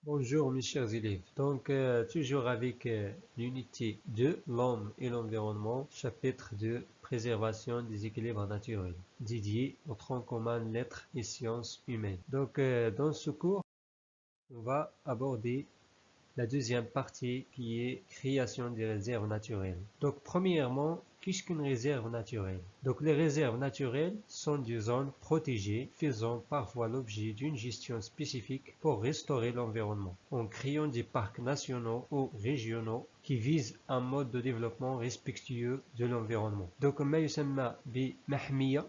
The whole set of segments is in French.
Bonjour mes chers élèves. Toujours avec l'unité 2, l'homme et l'environnement, chapitre 2, préservation des équilibres naturels, dédié au tronc commun lettres et sciences humaines. Dans ce cours, on va aborder la deuxième partie qui est création des réserves naturelles. Donc, premièrement, qu'est-ce qu'une réserve naturelle? Donc, les réserves naturelles sont des zones protégées faisant parfois l'objet d'une gestion spécifique pour restaurer l'environnement, en créant des parcs nationaux ou régionaux qui visent un mode de développement respectueux de l'environnement. Donc, ما يسمى بمحمية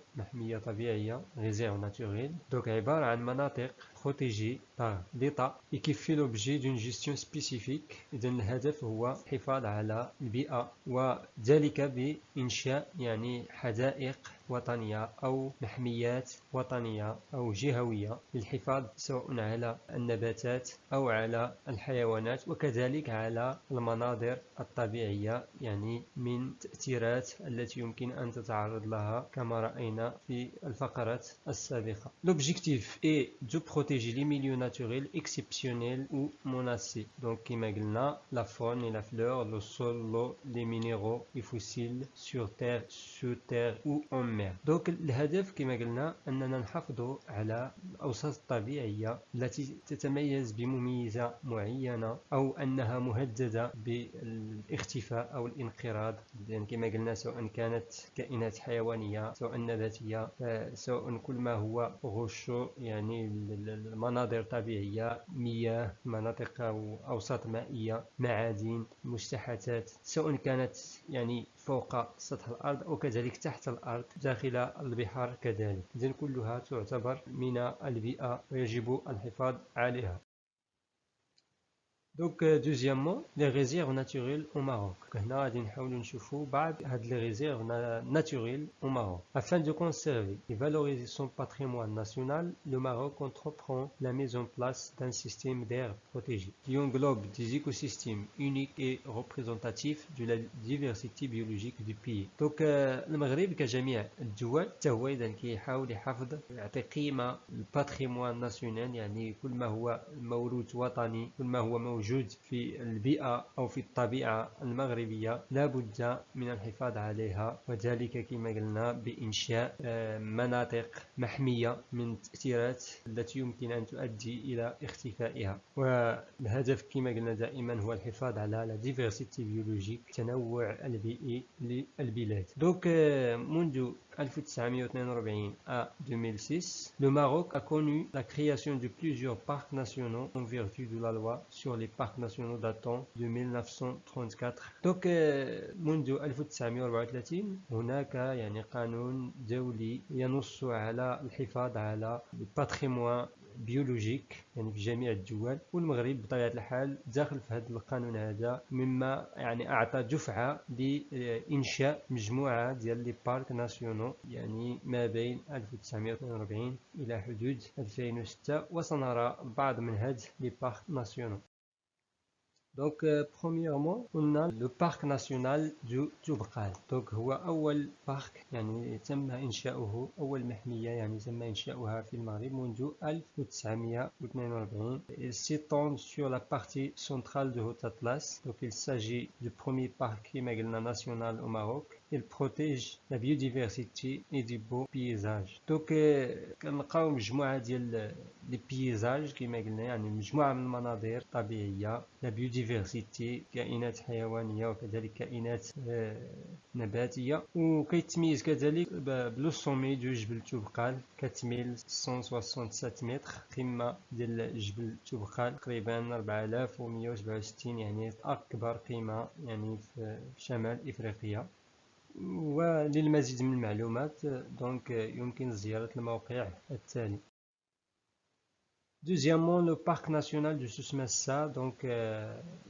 طبيعية réserve naturelle. Donc, عبارة عن مناطق protégée par l'État et qui fait l'objet d'une gestion spécifique. إذن الهدف هو الحفاظ على البيئة وذلك بإنشاء حدائق وطنية أو محميات وطنية أو جهوية للحفاظ سواء على النباتات أو على الحيوانات وكذلك على المناظر الطبيعية من تأثيرات التي يمكن أن تتعرض لها كما رأينا في الفقرة السابقة. L'objectif est de protéger les milieux naturels exceptionnels ou menacés. Donc, كما قلنا, la faune et la flore, le sol, l'eau, les minéraux et fossiles sur terre, sous terre ou en mer. Donc, الهدف كما قلنا أننا نحافظ على الأوساط الطبيعية التي تتميز بمميزة معينة أو أنها مهددة بالاختفاء أو الانقراض. لأن كما قلنا سواء كانت كائنات حيوانية سواء نباتية سواء كل ما هو غش المناظر طبيعية مياه مناطق أو أوساط مائية معادن مستحاثات سواء كانت فوق سطح الأرض أو كذلك تحت الأرض داخل البحار كذلك. إذن كلها تعتبر من البيئة ويجب الحفاظ عليها. Donc, deuxièmement, les réserves naturelles au Maroc. هنا غادي نحاولوا نشوفوا بعض هاد les réserves naturelles au Maroc. Afin de conserver et valoriser son patrimoine national, le Maroc entreprend la mise en place d'un système d'aires protégées qui englobe des écosystèmes uniques et représentatifs de la diversité biologique du pays. Donc, المغرب كجميع الدول حتى هو إذا كيحاول يحافظ يعطي قيمة للباتريموان ناسيونال كل ما هو موروث وطني كل ما هو موجود في البيئة أو في الطبيعة المغربية لا بد من الحفاظ عليها وذلك كما قلنا بإنشاء مناطق محمية من التأثيرات التي يمكن أن تؤدي إلى اختفائها. والهدف كما قلنا دائما هو الحفاظ على la diversité biologique التنوع البيئي للبلاد. Donc منذ 1942 à 2006, le Maroc a connu la création de plusieurs parcs nationaux en vertu de la loi sur les parcs nationaux datant de 1934. Donc منذ 1934 هناك قانون دولي ينص على الحفاظ على الباتريموان بيولوجيك في جميع الدول والمغرب بطبيعة الحال داخل في هذا القانون هذا مما أعطى دفعة لإنشاء مجموعة ديال لي بارك ناسيونو ما بين 1942 إلى حدود 2006 وسنرى بعض من هاد لي بارك ناسيونو. Donc, premièrement, on a le parc national du توبقال. Donc, هو أول بارك تم إنشاؤه أول محمية تم إنشاؤها في المغرب منذ 1942. Il s'étend sur la partie centrale de Haute Atlas. Donc, il s'agit du premier parc national au Maroc. Il protège la biodiversité et des beaux paysages. Donc, كنلقاو مجموعة ديال لي بيزاج كما قلنا مجموعة من المناظر الطبيعية لا بيوديفرسيتي كائنات حيوانية وكذلك كائنات نباتية وكيتميز كذلك بلو سومي دو جبل توبقال 4167 متر قمة ديال جبل توبقال تقريبا 4167 أكبر قمة في شمال إفريقيا. وللمزيد من المعلومات يمكن زيارة الموقع التالي. Deuxièmement, le parc national de Souss-Massa,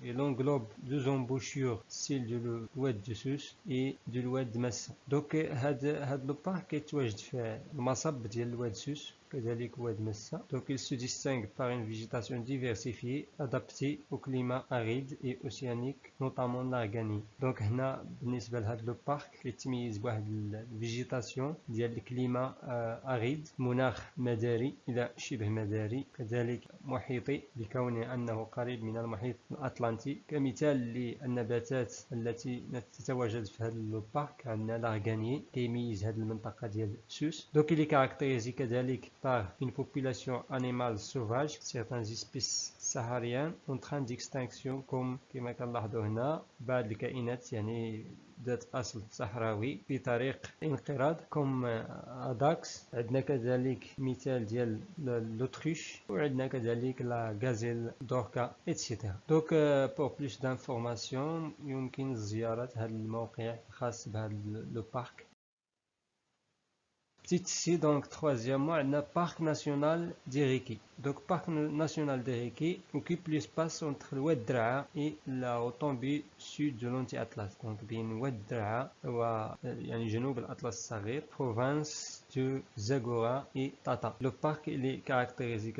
il englobe deux embouchures, celle de l'oued de Souss et de l'oued de Massa. Donc, هذا le parc كيتواجد في المصب ديال الواد سوس كذلك واد مسا. Donc il se distingue par une végétation diversifiée adaptée au climat aride et océanique notamment l'Arganie. Donc هنا بالنسبة لهذا لو بارك كيتميز بواحد الفيجيتاسيون ديال الكليما اريد، مناخ مداري الى شبه مداري، كذلك محيطي بكونه انه قريب من المحيط الاطلنطي. كمثال للنباتات التي تتواجد في هذا لو بارك عندنا l'Arganie كيميز هذه المنطقة ديال سوس. Donc il est caractérisé كذلك par une population animale sauvage, certaines espèces sahariennes en train d'extinction comme كما كنلاحظوا هنا بعض الكائنات يعني ذات أصل صحراوي في طريق انقراض كوم أداكس. عندنا كذلك مثال ديال لوتريش، وعندنا كذلك لا غازيل دوركا إتسيتيرا. دوك بور بلوس دانفورماسيون يمكن زيارة هذا الموقع الخاص بهذا لو بارك. Ici, donc, troisièmement, on a le parc national d'Iriki. Donc, le parc national d'Iriki occupe l'espace entre le Oued Draa et la retombée sud de l'Anti-Atlas. Donc, bien, le Oued Draa est جنوب الأطلس الصغير, province de Zagora et Tata. Le parc il est caractérisé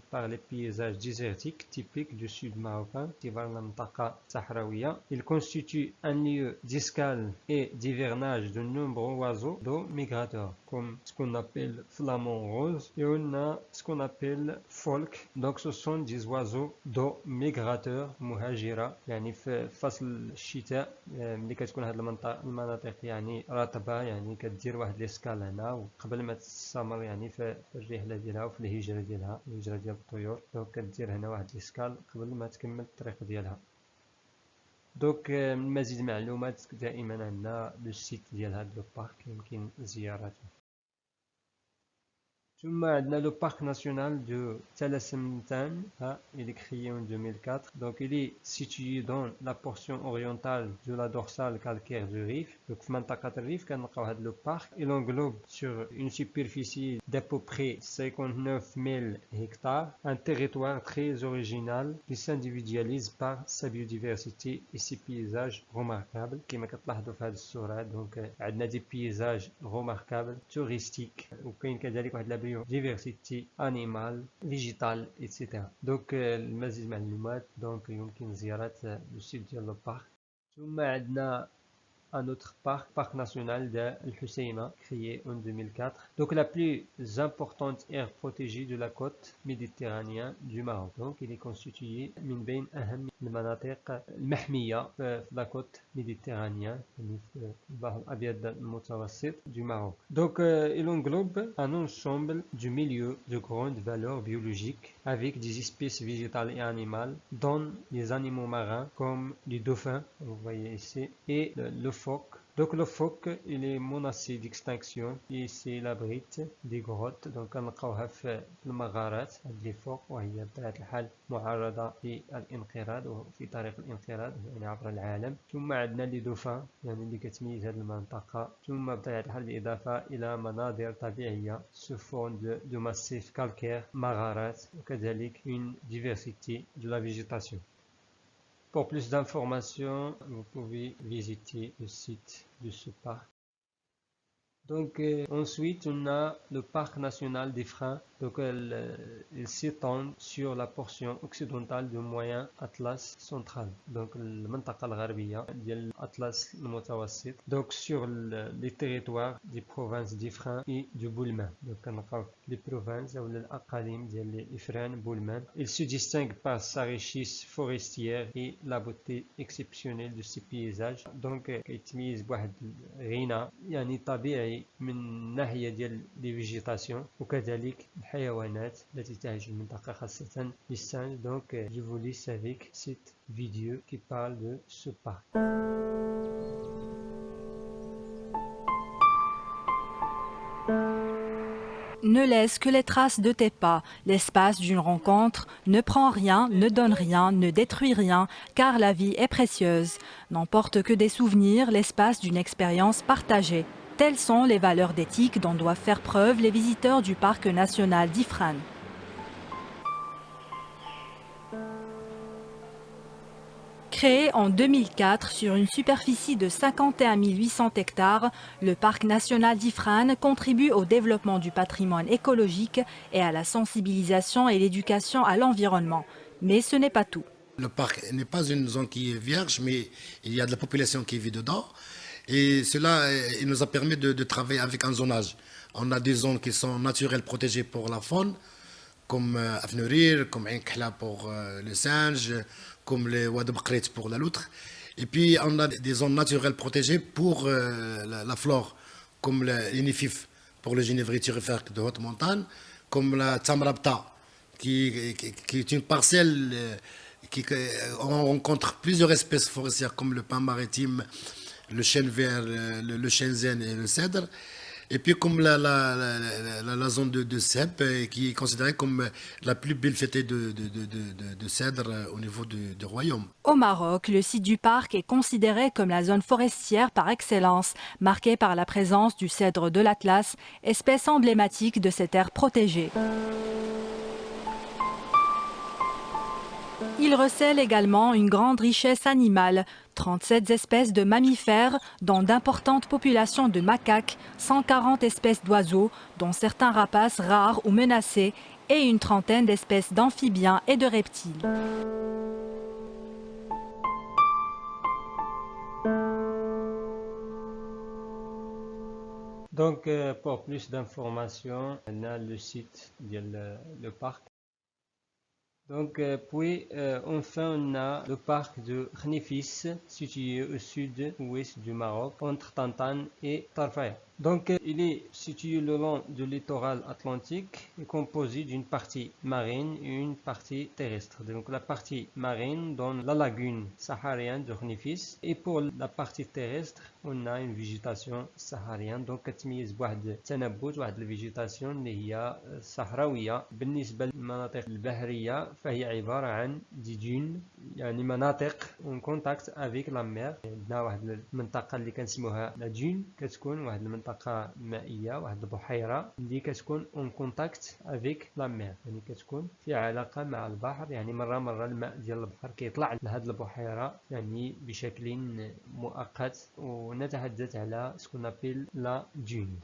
par les paysages désertiques typiques du sud marocain, Il constitue un lieu d'escale et d'hivernage de nombreux oiseaux d'eau migrateurs, comme ce qu'on appelle flamant rose, et on a ce qu'on appelle folk. Donc ce sont des oiseaux d'eau migrateurs مهاجرة يعني في فصل الشتاء ملي كتكون هاد المناطق يعني رطبة يعني كدير واحد الاسكال هنا وقبل ما تستمر يعني في الرحلة ديالها وفي الهجرة ديالها الهجرة ديال الطيور. دونك كدير هنا واحد الاسكال قبل ما تكمل الطريق ديالها. دوك مزيد معلومات دائما عندنا لو سيت ديال هاد لو بارك يمكن زيارته. ثم عندنا le parc national de Tlasemtane, il est créé en 2004. Donc il est situé dans la portion orientale de la dorsale calcaire du Rif. Donc في منطقة الريف كنلقاو هذا le parc. Il englobe sur une superficie d'à peu près 59 000 hectares, un territoire très original qui s'individualise par sa biodiversité et ses paysages remarquables. كما كتلاحظوا في هذه الصورة donc عندنا des paysages remarquables touristiques وكاين كذلك واحد la diversité animale, végétale, etc. Donc المزيد من المعلومات donc يمكن زيارة السيت ديال البارك. ثم عندنا un autre parc national de Al-Husseima, créé en 2004. Donc la plus importante aire protégée de la côte méditerranéenne du Maroc. Donc il est constitué من بين أهم المناطق المحمية في la côte méditerranéenne, البحر الأبيض المتوسط du Maroc. Donc il englobe un ensemble de milieux de grande valeur biologique avec des espèces végétales et animales, dont les animaux marins comme les dauphins, vous voyez ici, et le phoque. Donc le phoque il est menacé d'extinction et c'est l'abrite des grottes. Donc كنلقاوها في المغارات هاد لي فوق وهي بطبيعة الحال معرضة للانقراض وفي طريق الانقراض يعني عبر العالم. ثم عندنا لي دوفان يعني اللي كتميز هاد المنطقة. ثم بطبيعة الحال بالإضافة إلى مناظر طبيعية sous forme de massifs calcaires مغارات وكذلك une diversité de la végétation. Pour plus d'informations, vous pouvez visiter le site de ce parc. Donc ensuite on a le parc national des freins. Donc il s'étend sur la portion occidentale du moyen Atlas central. Donc المنطقة الغربية ديال الأطلس المتوسط. Donc sur les territoires des provinces d'Ifrin et du Boulman. Donc كنلقاو les provinces ou الأقاليم ديال إفران بولمان. Il se distingue par sa richesse forestière et la beauté exceptionnelle de ses paysages. Donc كيتميز بواحد غنى يعني طبيعي من ناحية ديال لي فيجيتاسيون وكذلك الحيوانات التي تعيش في المنطقة خاصة للسانج. Donc je vous laisse avec cette vidéo qui parle de ce parc. Ne laisse que les traces de tes pas, l'espace d'une rencontre, ne prends rien, ne donne rien, ne détruis rien, car la vie est précieuse. N'emporte que des souvenirs, l'espace d'une expérience partagée. Telles sont les valeurs d'éthique dont doivent faire preuve les visiteurs du parc national d'Ifrane. Créé en 2004 sur une superficie de 51 800 hectares, le parc national d'Ifrane contribue au développement du patrimoine écologique et à la sensibilisation et l'éducation à l'environnement. Mais ce n'est pas tout. Le parc n'est pas une zone qui est vierge, mais il y a de la population qui vit dedans. Et cela il nous a permis de travailler avec un zonage. On a des zones qui sont naturelles protégées pour la faune, comme Afnurir, comme Ain Khla pour les singes, comme les Ouad Bkrit pour la loutre. Et puis on a des zones naturelles protégées pour la flore, comme les nifif pour le génévrier thyrifère de haute montagne, comme la Tamrabta, qui est une parcelle on rencontre plusieurs espèces forestières comme le pin maritime, le chêne vert, le chêne zen et le cèdre. Et puis comme la zone de Cep, qui est considérée comme la plus belle fêtée de cèdre au niveau du royaume. Au Maroc, le site du parc est considéré comme la zone forestière par excellence, marquée par la présence du cèdre de l'Atlas, espèce emblématique de cette aire protégée. Il recèle également une grande richesse animale, 37 espèces de mammifères, dont d'importantes populations de macaques, 140 espèces d'oiseaux, dont certains rapaces rares ou menacés, et une trentaine d'espèces d'amphibiens et de reptiles. Donc, pour plus d'informations, on a le site le parc. Donc, puis enfin on a le parc de Khnifis situé au sud-ouest du Maroc entre Tantane et Tarfaya. Donc il est situé le long du littoral atlantique et composé d'une partie marine et une partie terrestre. Donc la partie marine donne la lagune saharienne de Khnifis et pour la partie terrestre on a une végétation saharienne. Donc كتميز بواحد التنبت واحد الفيجيتاسيون اللي هي صحراويه. بالنسبه للمناطق البحريه فهي عباره عن دي دون يعني مناطق اون كونتاكت افيك لا مير. عندنا واحد المنطقه اللي كنسموها لا دون كتكون واحد المنطقه مائيه واحد البحيره اللي كتكون اون كونتاكت افيك لا مير يعني كتكون في علاقه مع البحر. يعني مره الماء ديال البحر كيطلع لهاد البحيره يعني بشكل مؤقت ونتحدث على سكون ابيل لا دون.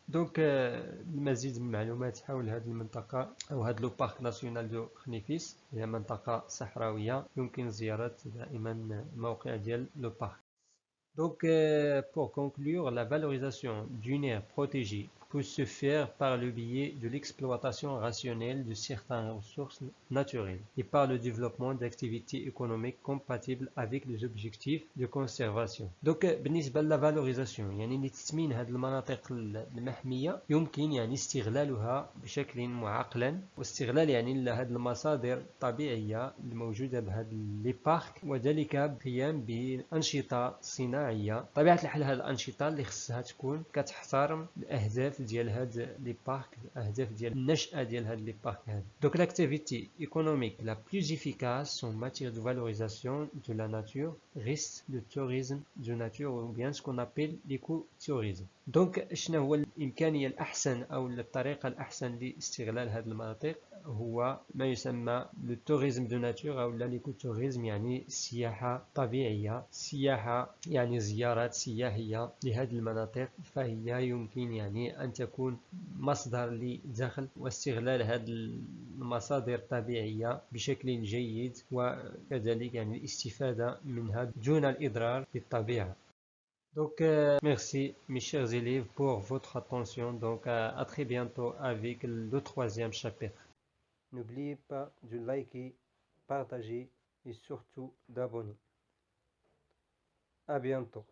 دونك المزيد من المعلومات حول هذه المنطقة أو هذا لو بارك ناسيونال دو خنيفيس هي منطقة صحراوية يمكن زيارة دائما الموقع ديال لو بارك. Donc pour conclure, la valorisation d'une aire protégée peut se faire par le biais de l'exploitation rationnelle de certaines ressources naturelles et par le développement d'activités économiques compatibles avec les objectifs de conservation. Donc بالنسبة للفالوريزاسيون يعني لتثمين هذه المناطق المحمية يمكن يعني استغلالها بشكل معقلا واستغلال يعني لهذه المصادر الطبيعية الموجودة بهذه لي بارك وذلك بالقيام بأنشطة صناعية. طبيعة الحال هذه الأنشطة اللي خصها تكون كتحترم الأهداف ديال هاد لي بارك الاهداف ديال النشأة ديال هاد لي بارك هادو. Donc l'activité économique la plus efficace en matière de valorisation de la nature reste le tourisme de nature ou bien ce qu'on appelle l'écotourisme. Donc شنو هو الإمكانية الأحسن أو الطريقة الأحسن لاستغلال هاد المناطق هو ما يسمى لو tourisme de nature أو l'écotourisme يعني سياحة طبيعية سياحة يعني زيارات سياحية لهذه المناطق فهي يمكن يعني أن تكون مصدر لدخل واستغلال هذه المصادر الطبيعية بشكل جيد وكذلك يعني الاستفادة منها دون الإضرار بالطبيعة. Donc merci mes chers élèves pour votre attention. Donc à très bientôt avec le troisième chapitre. N'oubliez pas de liker, partager et surtout d'abonner. À bientôt.